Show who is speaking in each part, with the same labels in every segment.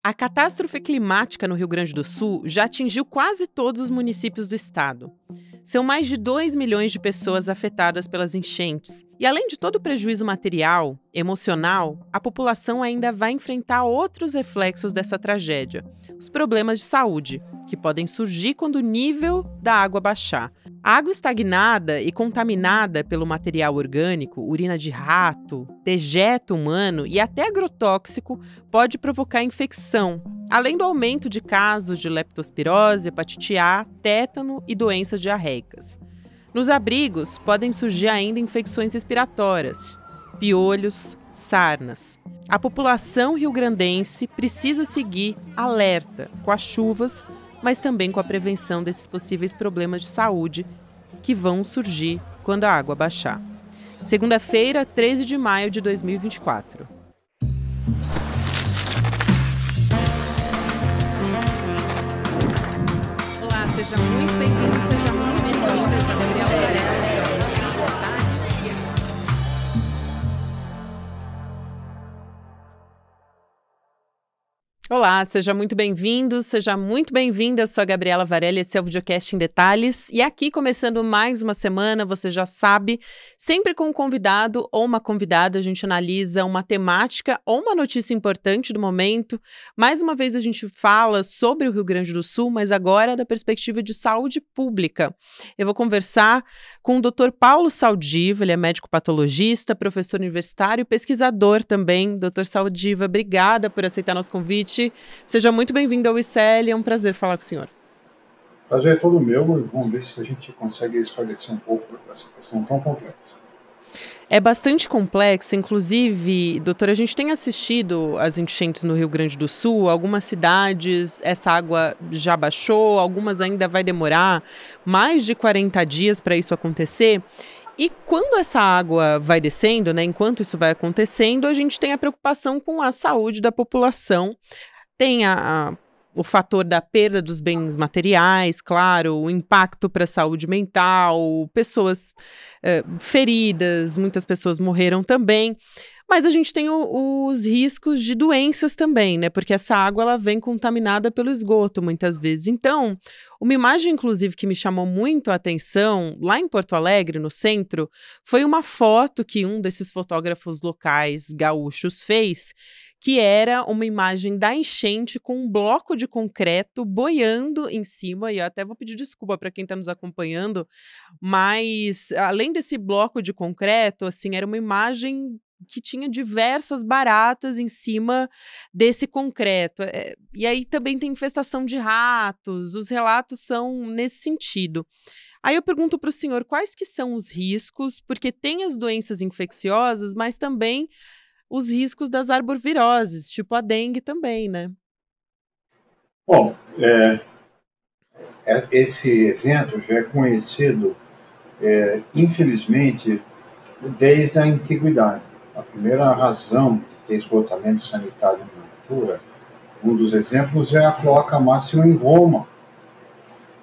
Speaker 1: A catástrofe climática no Rio Grande do Sul já atingiu quase todos os municípios do estado. São mais de 2 milhões de pessoas afetadas pelas enchentes. E além de todo o prejuízo material, emocional, a população ainda vai enfrentar outros reflexos dessa tragédia: os problemas de saúde, que podem surgir quando o nível da água baixar. A água estagnada e contaminada pelo material orgânico, urina de rato, dejeto humano e até agrotóxico pode provocar infecção, além do aumento de casos de leptospirose, hepatite A, tétano e doenças diarreicas. Nos abrigos podem surgir ainda infecções respiratórias, piolhos, sarnas. A população riograndense precisa seguir alerta com as chuvas, mas também com a prevenção desses possíveis problemas de saúde que vão surgir quando a água baixar. Segunda-feira, 13 de maio de 2024. Olá, seja muito bem-vindo, seja muito bem-vinda. Eu sou a Gabriela Varela. Olá, seja muito bem-vindo, seja muito bem-vinda. Eu sou a Gabriela Varela, esse é o Videocast em Detalhes. E aqui, começando mais uma semana, você já sabe, sempre com um convidado ou uma convidada, a gente analisa uma temática ou uma notícia importante do momento. Mais uma vez a gente fala sobre o Rio Grande do Sul, mas agora da perspectiva de saúde pública. Eu vou conversar com o Dr. Paulo Saldiva, ele é médico patologista, professor universitário e pesquisador também. Dr. Saldiva, obrigada por aceitar nosso convite. Seja muito bem-vindo ao ICL, é um prazer falar com o senhor.
Speaker 2: Prazer é todo meu, vamos ver se a gente consegue esclarecer um pouco essa questão tão complexa.
Speaker 1: É bastante complexa, inclusive, doutor, a gente tem assistido às enchentes no Rio Grande do Sul, algumas cidades, essa água já baixou, algumas ainda vai demorar mais de 40 dias para isso acontecer. E quando essa água vai descendo, né, enquanto isso vai acontecendo, a gente tem a preocupação com a saúde da população. Tem o fator da perda dos bens materiais, claro, o impacto para a saúde mental, pessoas feridas, muitas pessoas morreram também. Mas a gente tem os riscos de doenças também, né? Porque essa água ela vem contaminada pelo esgoto muitas vezes. Então, uma imagem, inclusive, que me chamou muito a atenção, lá em Porto Alegre, no centro, foi uma foto que um desses fotógrafos locais gaúchos fez, que era uma imagem da enchente com um bloco de concreto boiando em cima, e eu até vou pedir desculpa para quem está nos acompanhando, mas além desse bloco de concreto, assim, era uma imagem que tinha diversas baratas em cima desse concreto. E aí também tem infestação de ratos, os relatos são nesse sentido. Aí eu pergunto para o senhor, quais que são os riscos? Porque tem as doenças infecciosas, mas também os riscos das arboviroses, tipo a dengue também, né?
Speaker 2: Bom, esse evento já é conhecido, infelizmente, desde a antiguidade. A primeira razão de ter esgotamento sanitário em natura, um dos exemplos é a cloaca máxima em Roma,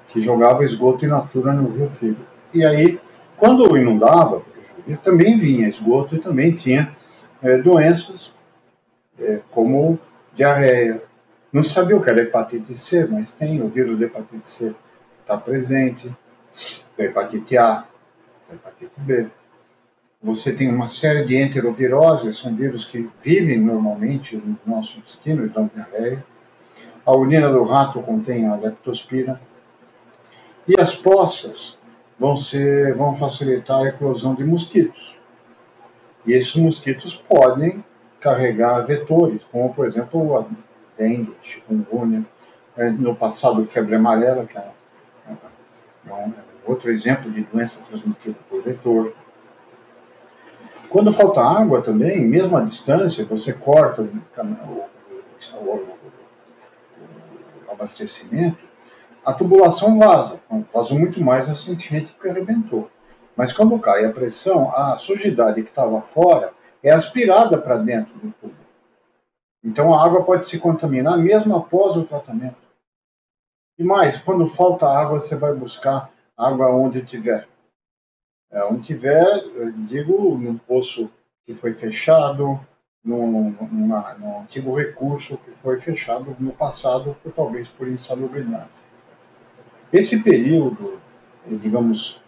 Speaker 2: que jogava esgoto in natura no Rio Tiber. E aí, quando inundava, porque chovia, também vinha esgoto e também tinha doenças como diarreia. Não sabia o que era hepatite C, mas tem o vírus da hepatite C, está presente, da hepatite A, da hepatite B. Você tem uma série de enteroviroses, são vírus que vivem normalmente no nosso intestino e dão diarreia. A urina do rato contém a leptospira. E as poças vão facilitar a eclosão de mosquitos. E esses mosquitos podem carregar vetores, como, por exemplo, a dengue, chikungunya, no passado, febre amarela, que é outro exemplo de doença transmitida por vetor. Quando falta água também, mesmo à distância, você corta o abastecimento, a tubulação vaza. Vazou muito mais essa enchente que arrebentou. Mas quando cai a pressão, a sujidade que estava fora é aspirada para dentro do tubo. Então a água pode se contaminar mesmo após o tratamento. E mais, quando falta água, você vai buscar água onde tiver. Onde tiver, eu digo, num poço que foi fechado, num antigo recurso que foi fechado no passado, talvez por insalubridade. Esse período, digamos,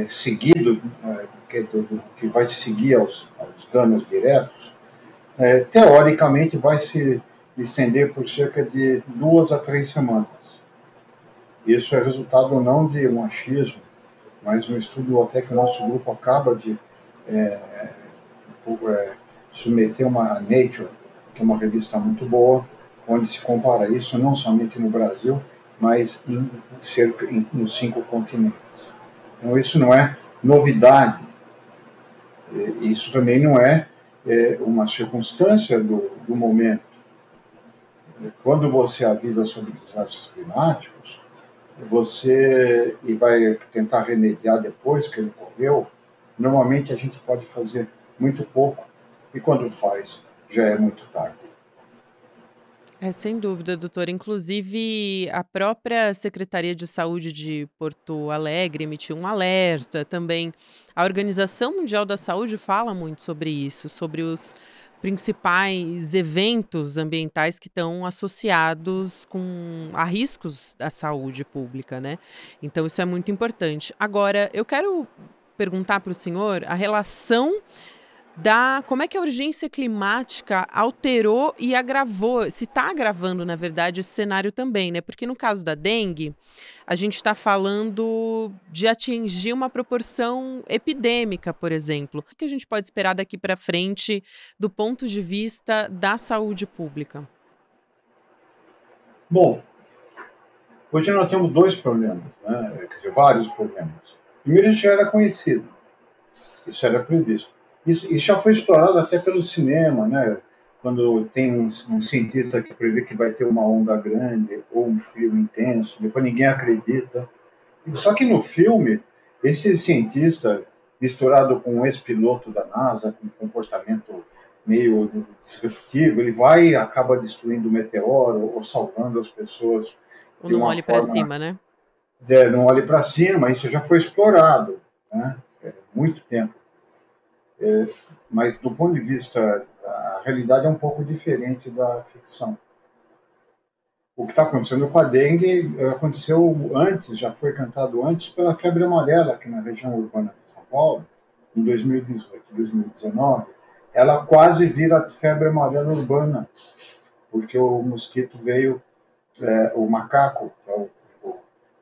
Speaker 2: seguido, que vai se seguir aos danos diretos, teoricamente vai se estender por cerca de 2 a 3 semanas. Isso é resultado não de um achismo, mas um estudo até que o nosso grupo acaba de submeter a Nature, que é uma revista muito boa, onde se compara isso não somente no Brasil, mas nos 5 continentes. Então, isso não é novidade. Isso também não é uma circunstância do momento. Quando você avisa sobre desastres climáticos, e vai tentar remediar depois que ele ocorreu, normalmente a gente pode fazer muito pouco, e quando faz, já é muito tarde.
Speaker 1: Sem dúvida, doutor. Inclusive, a própria Secretaria de Saúde de Porto Alegre emitiu um alerta também. A Organização Mundial da Saúde fala muito sobre isso, sobre os principais eventos ambientais que estão associados a riscos à saúde pública, né? Então, isso é muito importante. Agora, eu quero perguntar para o senhor a relação como é que a urgência climática alterou e agravou, se está agravando, na verdade, esse cenário também, né? Porque no caso da dengue, a gente está falando de atingir uma proporção epidêmica, por exemplo. O que a gente pode esperar daqui para frente do ponto de vista da saúde pública?
Speaker 2: Bom, hoje nós temos 2 problemas, né? Quer dizer, vários problemas. Primeiro, isso já era conhecido, isso era previsto. Isso já foi explorado até pelo cinema, né? Quando tem um cientista que prevê que vai ter uma onda grande ou um frio intenso, depois ninguém acredita. Só que no filme, esse cientista, misturado com um ex-piloto da NASA, com um comportamento meio disruptivo, ele vai e acaba destruindo o meteoro ou salvando as pessoas
Speaker 1: Ou
Speaker 2: de
Speaker 1: não
Speaker 2: uma
Speaker 1: olhe para
Speaker 2: forma.
Speaker 1: cima, né?
Speaker 2: Não olhe para cima, isso já foi explorado, né? Muito tempo. Mas do ponto de vista, a realidade é um pouco diferente da ficção. O que está acontecendo com a dengue aconteceu antes, já foi cantado antes pela febre amarela aqui na região urbana de São Paulo, em 2018, 2019. Ela quase vira febre amarela urbana, porque o mosquito veio, o macaco,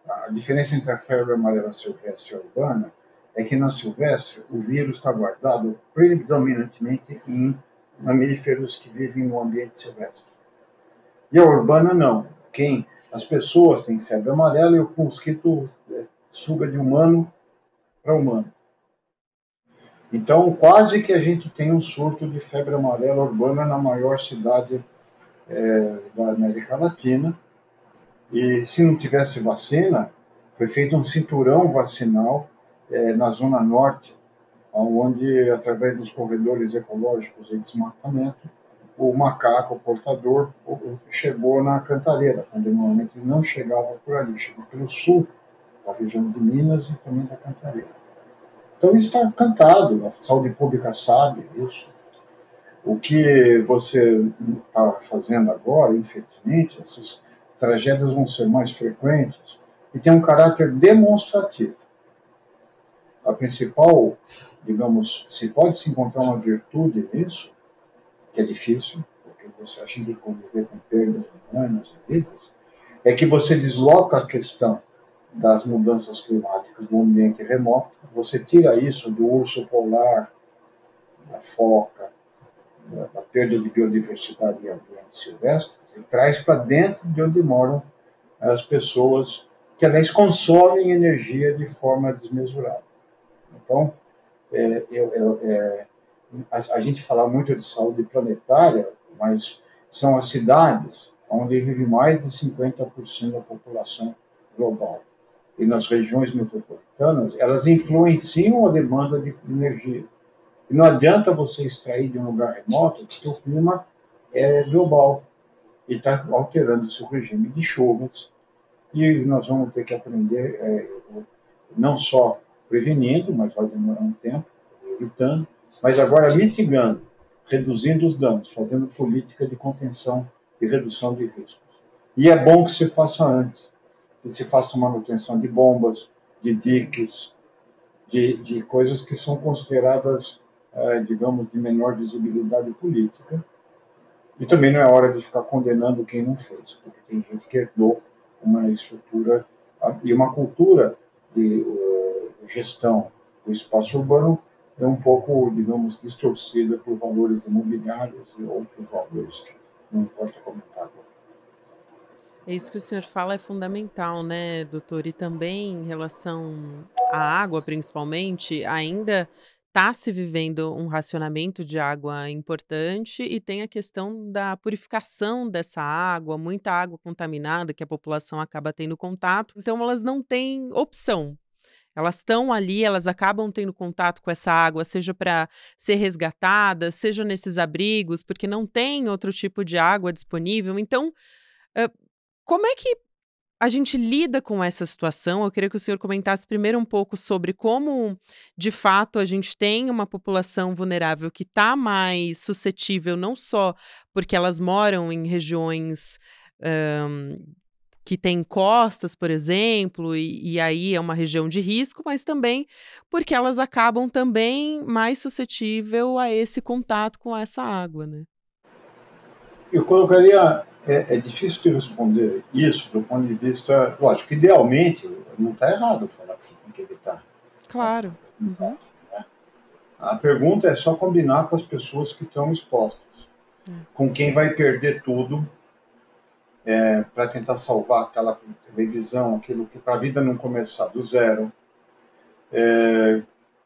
Speaker 2: a diferença entre a febre amarela silvestre e a urbana é que na silvestre o vírus está guardado predominantemente em mamíferos que vivem no ambiente silvestre. E a urbana não. As pessoas têm febre amarela e o mosquito suga de humano para humano. Então, quase que a gente tem um surto de febre amarela urbana na maior cidade da América Latina. E se não tivesse vacina, foi feito um cinturão vacinal na Zona Norte, onde, através dos corredores ecológicos e desmatamento, o macaco portador chegou na Cantareira, quando normalmente ele não chegava por ali, chegou pelo sul, da região de Minas e também da Cantareira. Então isso está cantado, a saúde pública sabe isso. O que você está fazendo agora, infelizmente, essas tragédias vão ser mais frequentes e tem um caráter demonstrativo. A principal, digamos, se pode se encontrar uma virtude nisso, que é difícil, porque você acha que conviver com perdas humanas e vidas, é que você desloca a questão das mudanças climáticas do ambiente remoto, você tira isso do urso polar, da foca, da perda de biodiversidade em ambientes silvestres, e traz para dentro de onde moram as pessoas que, aliás, consomem energia de forma desmesurada. Então, a gente fala muito de saúde planetária, mas são as cidades onde vive mais de 50% da população global. E nas regiões metropolitanas, elas influenciam a demanda de energia. E não adianta você extrair de um lugar remoto, porque o clima é global e está alterando seu regime de chuvas. E nós vamos ter que aprender, não só prevenindo, mas vai demorar um tempo, evitando, mas agora mitigando. reduzindo os danos, fazendo política de contenção e redução de riscos. E é bom que se faça antes, que se faça manutenção de bombas, de diques, de coisas que são consideradas, digamos, de menor visibilidade política. E também não é hora de ficar condenando quem não fez, porque tem gente que herdou uma estrutura e uma cultura de gestão do espaço urbano é um pouco, digamos, distorcida por valores imobiliários e outros valores que não importa comentar agora.
Speaker 1: É isso que o senhor fala é fundamental, né, doutor? E também em relação à água, principalmente, ainda está se vivendo um racionamento de água importante e tem a questão da purificação dessa água, muita água contaminada que a população acaba tendo contato, então elas não têm opção. Elas estão ali, elas acabam tendo contato com essa água, seja para ser resgatadas, seja nesses abrigos, porque não tem outro tipo de água disponível. Então, hã, como é que a gente lida com essa situação? Eu queria que o senhor comentasse primeiro um pouco sobre como, de fato, a gente tem uma população vulnerável que está mais suscetível, não só porque elas moram em regiões, hã, que têm costas, por exemplo, e aí é uma região de risco, mas também porque elas acabam também mais suscetível a esse contato com essa água, né.
Speaker 2: Eu colocaria, é difícil de responder isso do ponto de vista, lógico, idealmente, não está errado falar que você tem que evitar
Speaker 1: Claro. Uhum.
Speaker 2: contato, né? A pergunta é só combinar com as pessoas que estão expostas,
Speaker 1: É.
Speaker 2: com quem vai perder tudo para tentar salvar aquela televisão, aquilo que para a vida não começar do zero.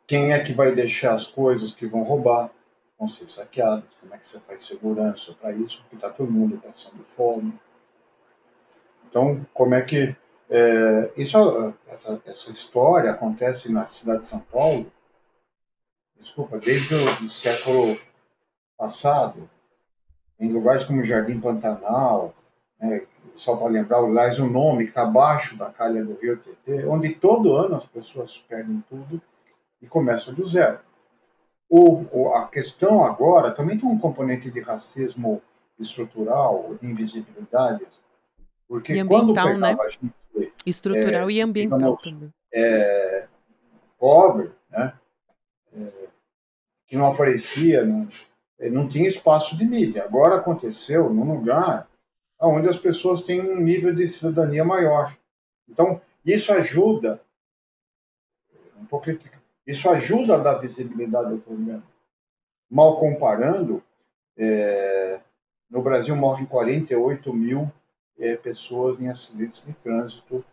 Speaker 2: Quem é que vai deixar as coisas que vão roubar, vão ser saqueadas? Como é que você faz segurança para isso? Porque está todo mundo passando fome. Então, como é que essa história acontece na cidade de São Paulo? Desculpa, desde o século passado, em lugares como Jardim Pantanal, né, só para lembrar, aliás, o nome que está abaixo da calha do Rio Tietê, onde todo ano as pessoas perdem tudo e começam do zero. A questão agora também tem um componente de racismo estrutural, de invisibilidade,
Speaker 1: E
Speaker 2: porque quando
Speaker 1: ambiental, né.
Speaker 2: pegava a gente,
Speaker 1: Estrutural e ambiental
Speaker 2: digamos,
Speaker 1: também.
Speaker 2: pobre, né, que não aparecia, não tinha espaço de mídia. Agora aconteceu num lugar onde as pessoas têm um nível de cidadania maior. Então, isso ajuda, um pouco, isso ajuda a dar visibilidade ao problema. Mal comparando, no Brasil morrem 48 mil pessoas em acidentes de trânsito,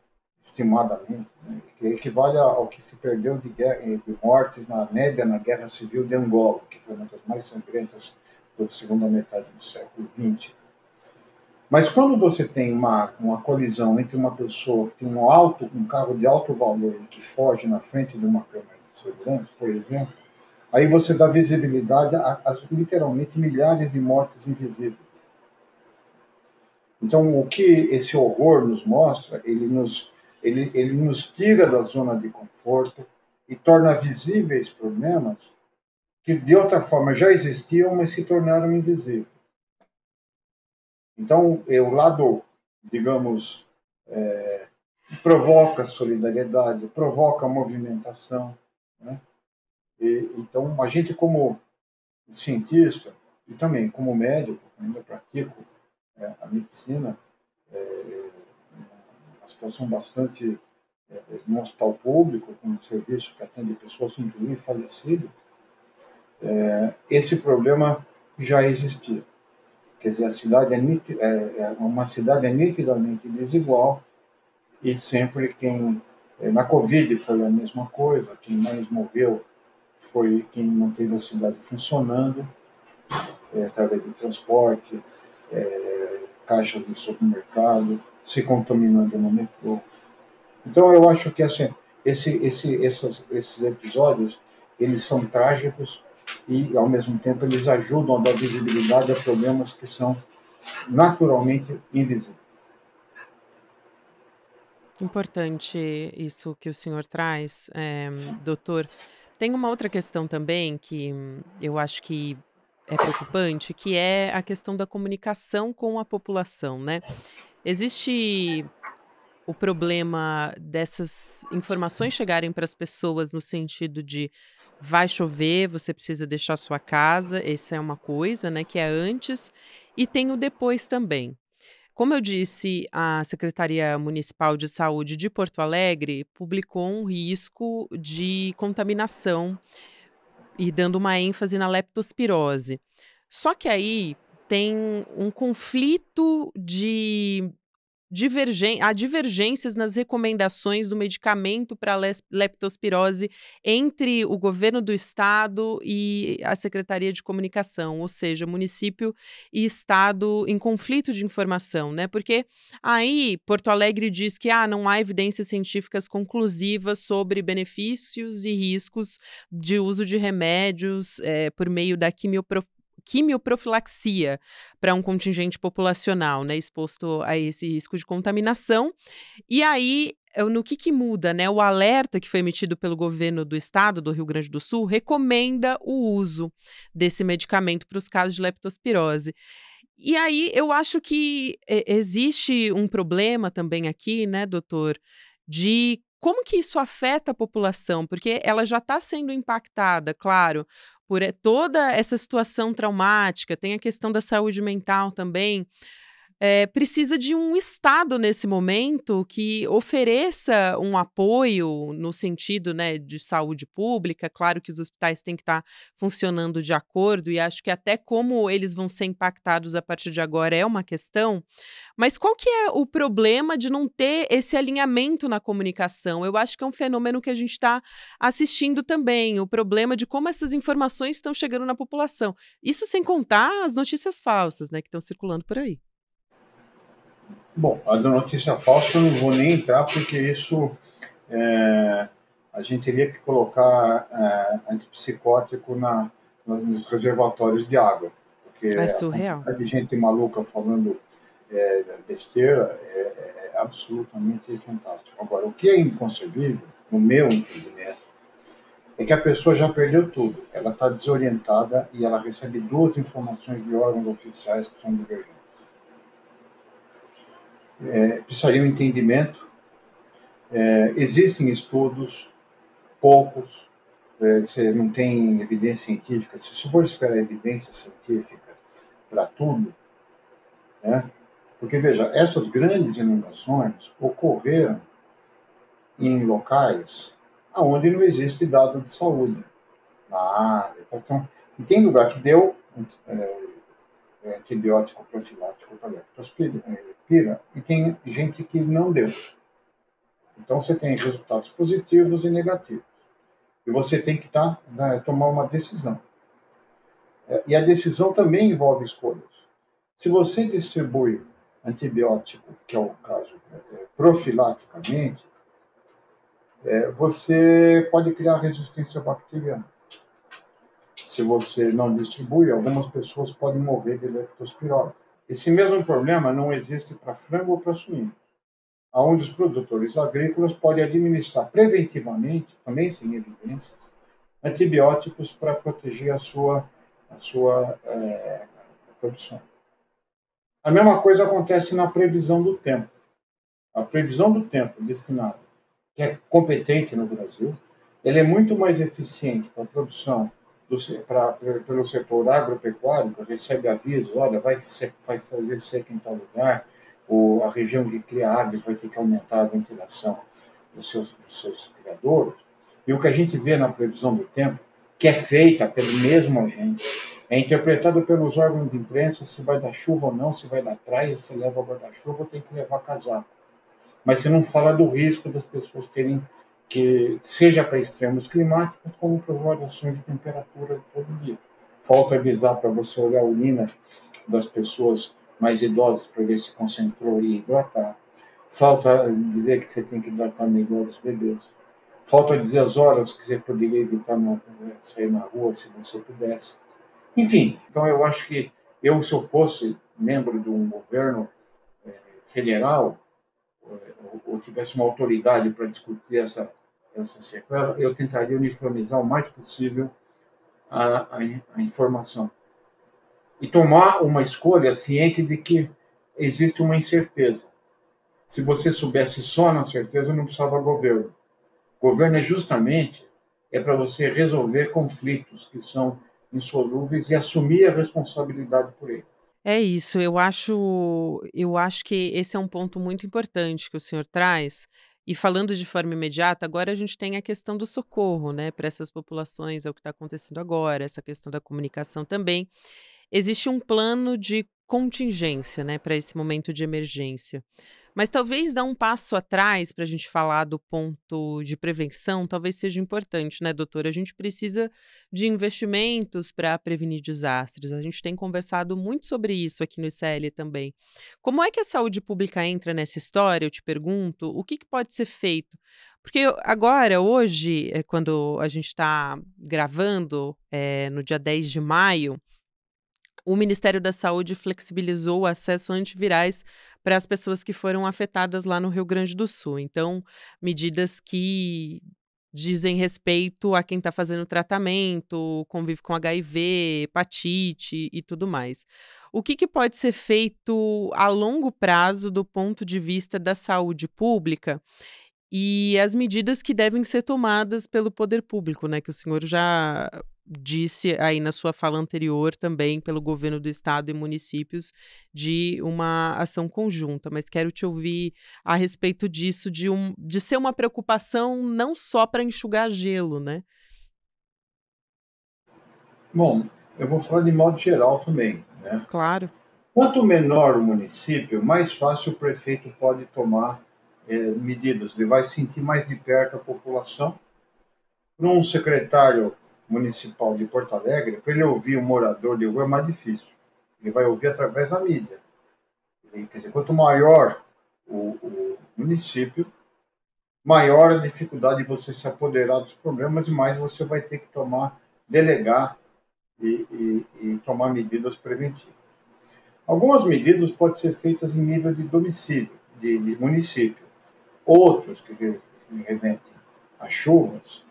Speaker 2: estimadamente, né, que equivale ao que se perdeu de mortes na média na Guerra Civil de Angola, que foi uma das mais sangrentas da segunda metade do século XX. Mas quando você tem uma colisão entre uma pessoa que tem um carro de alto valor e que foge na frente de uma câmera de segurança, por exemplo, aí você dá visibilidade a literalmente milhares de mortes invisíveis. Então, o que esse horror nos mostra, ele nos tira da zona de conforto e torna visíveis problemas que, de outra forma, já existiam, mas se tornaram invisíveis. Então, o lado, digamos, provoca solidariedade, provoca movimentação, né? Então, a gente como cientista e também como médico, ainda pratico a medicina, uma situação bastante no hospital público, com um serviço que atende pessoas, inclusive falecidas, esse problema já existia. Quer dizer, a cidade uma cidade é nitidamente desigual e sempre na Covid foi a mesma coisa, quem mais morreu foi quem manteve a cidade funcionando, através de transporte, caixas de supermercado, se contaminando no metrô. Então eu acho que assim, esses episódios eles são trágicos e ao mesmo tempo eles ajudam a dar visibilidade a problemas que são naturalmente invisíveis.
Speaker 1: Importante isso que o senhor traz, doutor. Tem uma outra questão também que eu acho que é preocupante, que é a questão da comunicação com a população, né. Existe o problema dessas informações chegarem para as pessoas no sentido de: vai chover, você precisa deixar sua casa, essa é uma coisa, né, que é antes, e tem o depois também. Como eu disse, a Secretaria Municipal de Saúde de Porto Alegre publicou um risco de contaminação e dando uma ênfase na leptospirose. Só que aí tem um conflito de há divergências nas recomendações do medicamento para leptospirose entre o governo do estado e a Secretaria de Comunicação, ou seja, município e estado em conflito de informação, né? Porque aí Porto Alegre diz que não há evidências científicas conclusivas sobre benefícios e riscos de uso de remédios por meio da quimioprofilaxia para um contingente populacional, né, exposto a esse risco de contaminação. E aí, no que muda, né, o alerta que foi emitido pelo governo do estado do Rio Grande do Sul recomenda o uso desse medicamento para os casos de leptospirose. E aí eu acho que existe um problema também aqui, né, doutor, de como que isso afeta a população, porque ela já está sendo impactada, claro, por toda essa situação traumática, tem a questão da saúde mental também, precisa de um Estado nesse momento que ofereça um apoio no sentido, né, de saúde pública. Claro que os hospitais têm que estar funcionando de acordo e acho que até como eles vão ser impactados a partir de agora é uma questão, mas qual que é o problema de não ter esse alinhamento na comunicação? Eu acho que é um fenômeno que a gente está assistindo também, o problema de como essas informações estão chegando na população. Isso sem contar as notícias falsas, né, que estão circulando por aí.
Speaker 2: Bom, a da notícia falsa eu não vou nem entrar, porque isso a gente teria que colocar antipsicótico nos reservatórios de água, porque
Speaker 1: É
Speaker 2: a
Speaker 1: surreal.
Speaker 2: quantidade de gente maluca falando besteira é absolutamente fantástico. Agora, o que é inconcebível, no meu entendimento, é que a pessoa já perdeu tudo. Ela está desorientada e ela recebe duas informações de órgãos oficiais que são divergentes. Precisaria um entendimento. Existem estudos, poucos, você não tem evidência científica. Se você for esperar evidência científica para tudo, né? Porque, veja, essas grandes inundações ocorreram em locais onde não existe dado de saúde, na Ásia. Então, e tem lugar que deu antibiótico profilático para leptospira, e tem gente que não deu. Então, você tem resultados positivos e negativos. E você tem que tomar uma decisão. E a decisão também envolve escolhas. Se você distribui antibiótico, que é o caso, profilaticamente, você pode criar resistência bacteriana. Se você não distribui, algumas pessoas podem morrer de leptospirose. Esse mesmo problema não existe para frango ou para suíno, onde os produtores agrícolas podem administrar preventivamente, também sem evidências, antibióticos para proteger a sua produção. A mesma coisa acontece na previsão do tempo. A previsão do tempo destinada, que é competente no Brasil, ele é muito mais eficiente para a produção pelo setor agropecuário, que recebe avisos, olha, vai fazer seca em tal lugar, ou a região que cria aves vai ter que aumentar a ventilação dos seus criadores. E o que a gente vê na previsão do tempo, que é feita pelo mesmo agente, é interpretado pelos órgãos de imprensa se vai dar chuva ou não, se vai dar praia, se leva guarda-chuva ou tem que levar casaco. Mas você não fala do risco das pessoas terem que, seja para extremos climáticos, como para variações de temperatura todo dia. Falta avisar para você olhar a urina das pessoas mais idosas para ver se concentrou e hidratar. Falta dizer que você tem que hidratar melhor os bebês. Falta dizer as horas que você poderia evitar sair na rua se você pudesse. Enfim, então eu acho que se eu fosse membro de um governo federal, ou tivesse uma autoridade para discutir essa sequela, eu tentaria uniformizar o mais possível a informação. e tomar uma escolha ciente de que existe uma incerteza. Se você soubesse só na certeza, não precisava governo. Governo é justamente para você resolver conflitos que são insolúveis e assumir a responsabilidade por ele.
Speaker 1: É isso, eu acho que esse é um ponto muito importante que o senhor traz, e falando de forma imediata, agora a gente tem a questão do socorro, né, para essas populações, é o que está acontecendo agora, essa questão da comunicação também. Existe um plano de contingência, né, para esse momento de emergência. Mas talvez dar um passo atrás para a gente falar do ponto de prevenção, talvez seja importante, né, doutora? A gente precisa de investimentos para prevenir desastres. A gente tem conversado muito sobre isso aqui no ICL também. Como é que a saúde pública entra nessa história? Eu te pergunto, o que pode ser feito? Porque agora, hoje, quando a gente está gravando, no dia 10 de maio, o Ministério da Saúde flexibilizou o acesso a antivirais para as pessoas que foram afetadas lá no Rio Grande do Sul. Então, medidas que dizem respeito a quem está fazendo tratamento, convive com HIV, hepatite e tudo mais. O que pode ser feito a longo prazo do ponto de vista da saúde pública e as medidas que devem ser tomadas pelo poder público, né, que o senhor já disse aí na sua fala anterior também pelo governo do estado e municípios de uma ação conjunta, mas quero te ouvir a respeito disso, de ser uma preocupação não só para enxugar gelo, né?
Speaker 2: Bom, eu vou falar de modo geral também, né?
Speaker 1: Claro.
Speaker 2: Quanto menor o município, mais fácil o prefeito pode tomar medidas. Ele vai sentir mais de perto a população. Para um secretário municipal de Porto Alegre, para ele ouvir um morador de rua é mais difícil. Ele vai ouvir através da mídia. Quer dizer, quanto maior o município, maior a dificuldade de você se apoderar dos problemas e mais você vai ter que delegar e tomar medidas preventivas. Algumas medidas podem ser feitas em nível de domicílio, de município. Outras que remetem a chuvas,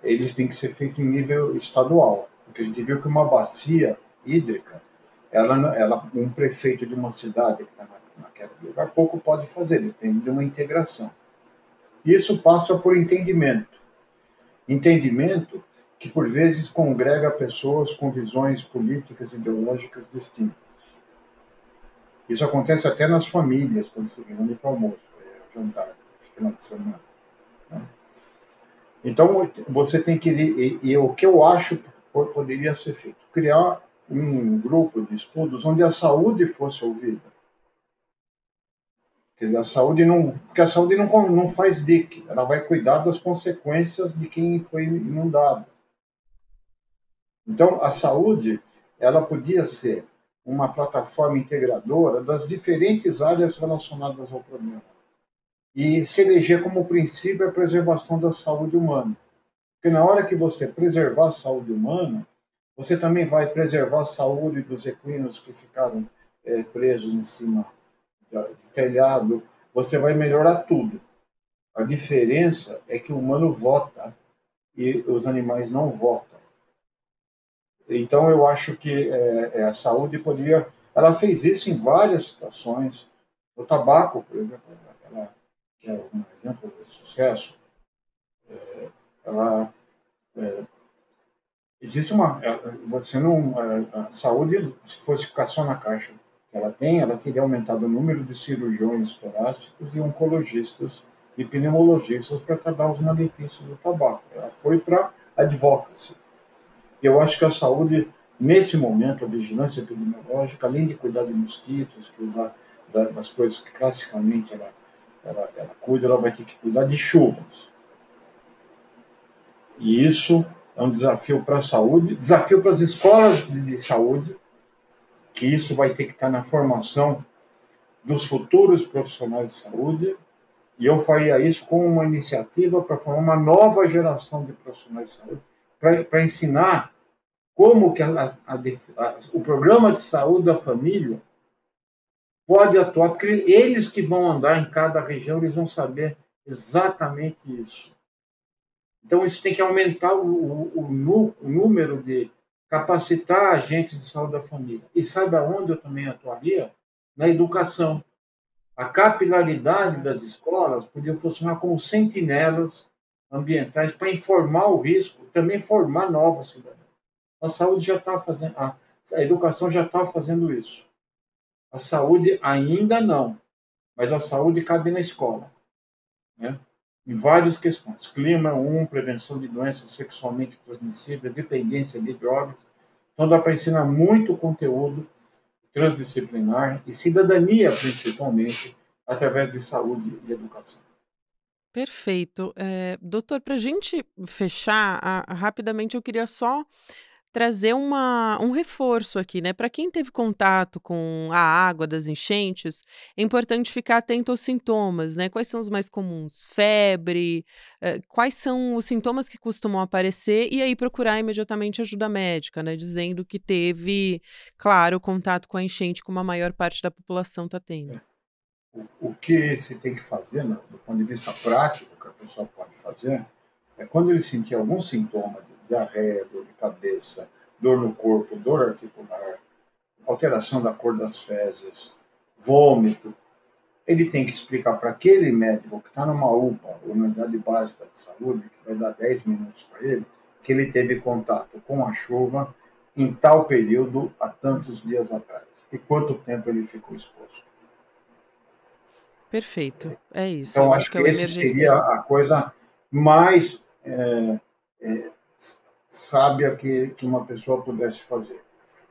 Speaker 2: eles têm que ser feitos em nível estadual. Porque a gente viu que uma bacia hídrica, um prefeito de uma cidade que está naquele lugar pouco pode fazer, depende de uma integração. Isso passa por entendimento. Entendimento que, por vezes, congrega pessoas com visões políticas e ideológicas distintas. Isso acontece até nas famílias, quando se reúne para almoço, jantar, esse final de semana. Né? Então, você tem que ir, e o que eu acho que poderia ser feito? Criar um grupo de estudos onde a saúde fosse ouvida. Quer dizer, porque a saúde não faz dique, ela vai cuidar das consequências de quem foi inundado. Então, a saúde, ela podia ser uma plataforma integradora das diferentes áreas relacionadas ao problema. E se eleger como princípio a preservação da saúde humana. Porque na hora que você preservar a saúde humana, você também vai preservar a saúde dos equinos que ficaram presos em cima do telhado, você vai melhorar tudo. A diferença é que o humano vota e os animais não votam. Então, eu acho que a saúde poderia... Ela fez isso em várias situações. O tabaco, por exemplo, que é um exemplo de sucesso, existe a saúde, se fosse ficar só na caixa que ela teria aumentado o número de cirurgiões torácicos e oncologistas e pneumologistas para tratar os malefícios do tabaco. Ela foi para advocacy. Eu acho que a saúde, nesse momento, a vigilância epidemiológica, além de cuidar de mosquitos, cuidar das coisas que classicamente ela cuida, ela vai ter que cuidar de chuvas. E isso é um desafio para a saúde, desafio para as escolas de saúde, que isso vai ter que estar na formação dos futuros profissionais de saúde, e eu faria isso com uma iniciativa para formar uma nova geração de profissionais de saúde, para ensinar como que o programa de saúde da família pode atuar, porque eles que vão andar em cada região, eles vão saber exatamente isso. Então, isso tem que aumentar o número de capacitar agentes de saúde da família. E sabe aonde eu também atuaria? Na educação. A capilaridade das escolas podia funcionar como sentinelas ambientais para informar o risco, também formar novos cidadãos. A saúde já está fazendo, a educação já está fazendo isso. A saúde ainda não, mas a saúde cabe na escola, né? Em várias questões. Clima, prevenção de doenças sexualmente transmissíveis, dependência de drogas. Então dá para ensinar muito conteúdo transdisciplinar e cidadania, principalmente, através de saúde e educação.
Speaker 1: Perfeito. Doutor, para a gente fechar, rapidamente eu queria só trazer um reforço aqui, né? Para quem teve contato com a água das enchentes, é importante ficar atento aos sintomas, né? Quais são os mais comuns? Febre, quais são os sintomas que costumam aparecer e aí procurar imediatamente ajuda médica, né? Dizendo que teve, claro, contato com a enchente, como a maior parte da população está tendo.
Speaker 2: O que se tem que fazer, né, do ponto de vista prático, que a pessoa pode fazer, é quando ele sentir algum sintoma de diarreia, dor de cabeça, dor no corpo, dor articular, alteração da cor das fezes, vômito, ele tem que explicar para aquele médico que está numa UPA, Unidade Básica de Saúde, que vai dar 10 minutos para ele, que ele teve contato com a chuva em tal período há tantos dias atrás. E quanto tempo ele ficou exposto.
Speaker 1: Perfeito, é isso.
Speaker 2: Então,
Speaker 1: Eu
Speaker 2: acho
Speaker 1: que
Speaker 2: que
Speaker 1: é o
Speaker 2: esse seria
Speaker 1: emergencial.
Speaker 2: a coisa mais sábia que uma pessoa pudesse fazer.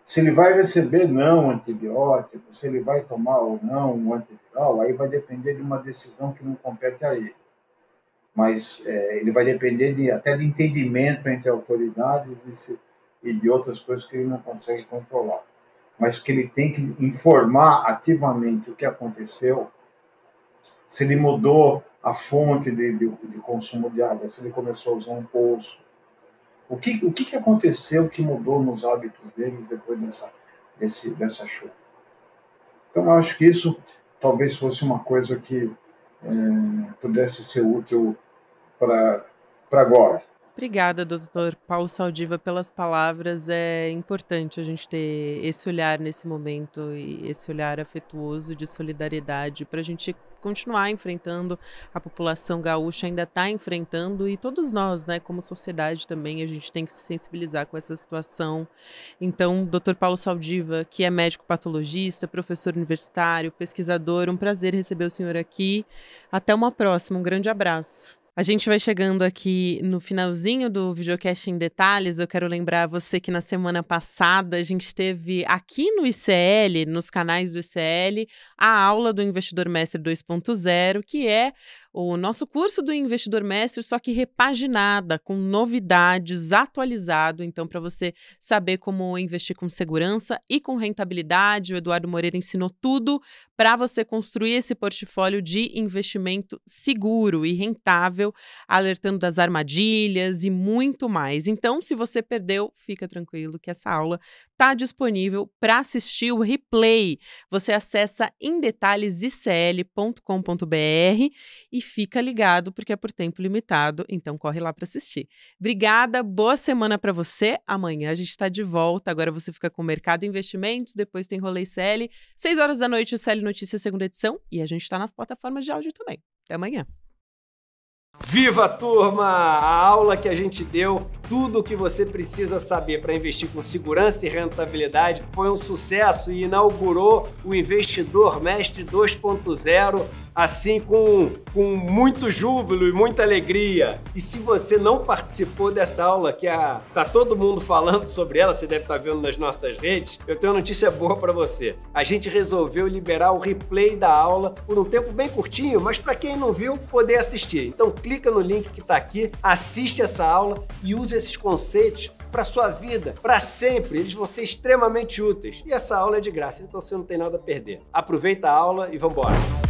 Speaker 2: Se ele vai receber não antibiótico, se ele vai tomar ou não um antiviral, aí vai depender de uma decisão que não compete a ele. Mas ele vai depender até de entendimento entre autoridades e de outras coisas que ele não consegue controlar. Mas que ele tem que informar ativamente o que aconteceu, se ele mudou a fonte de consumo de água, se ele começou a usar um poço. O que aconteceu que mudou nos hábitos dele depois dessa chuva? Então, eu acho que isso talvez fosse uma coisa que pudesse ser útil para agora.
Speaker 1: Obrigada, doutor Paulo Saldiva, pelas palavras. É importante a gente ter esse olhar nesse momento e esse olhar afetuoso de solidariedade para a gente continuar enfrentando, a população gaúcha ainda está enfrentando e todos nós, né, como sociedade também, a gente tem que se sensibilizar com essa situação. Então, doutor Paulo Saldiva, que é médico patologista, professor universitário, pesquisador, um prazer receber o senhor aqui. Até uma próxima, um grande abraço. A gente vai chegando aqui no finalzinho do Videocast em Detalhes. Eu quero lembrar você que na semana passada a gente teve aqui no ICL, nos canais do ICL, a aula do Investidor Mestre 2.0, que é o nosso curso do Investidor Mestre, só que repaginada, com novidades, atualizado. Então, para você saber como investir com segurança e com rentabilidade, o Eduardo Moreira ensinou tudo para você construir esse portfólio de investimento seguro e rentável, alertando das armadilhas e muito mais. Então, se você perdeu, fica tranquilo que essa aula está disponível para assistir o replay. Você acessa emdetalhesicl.com.br e fica ligado porque é por tempo limitado, então corre lá para assistir. Obrigada, boa semana para você. Amanhã a gente está de volta. Agora você fica com o Mercado e Investimentos, depois tem Rolê ICL, 6 horas da noite, o ICL Notícias, segunda edição, e a gente está nas plataformas de áudio também. Até amanhã.
Speaker 3: Viva, turma! A aula que a gente deu, tudo o que você precisa saber para investir com segurança e rentabilidade, foi um sucesso e inaugurou o Investidor Mestre 2.0, assim com muito júbilo e muita alegria. E se você não participou dessa aula, que tá todo mundo falando sobre ela, você deve estar vendo nas nossas redes, eu tenho uma notícia boa para você. A gente resolveu liberar o replay da aula por um tempo bem curtinho, mas para quem não viu, poder assistir. Então clica no link que está aqui, assiste essa aula e use esses conceitos para sua vida, para sempre. Eles vão ser extremamente úteis. E essa aula é de graça, então você não tem nada a perder. Aproveita a aula e vamos embora.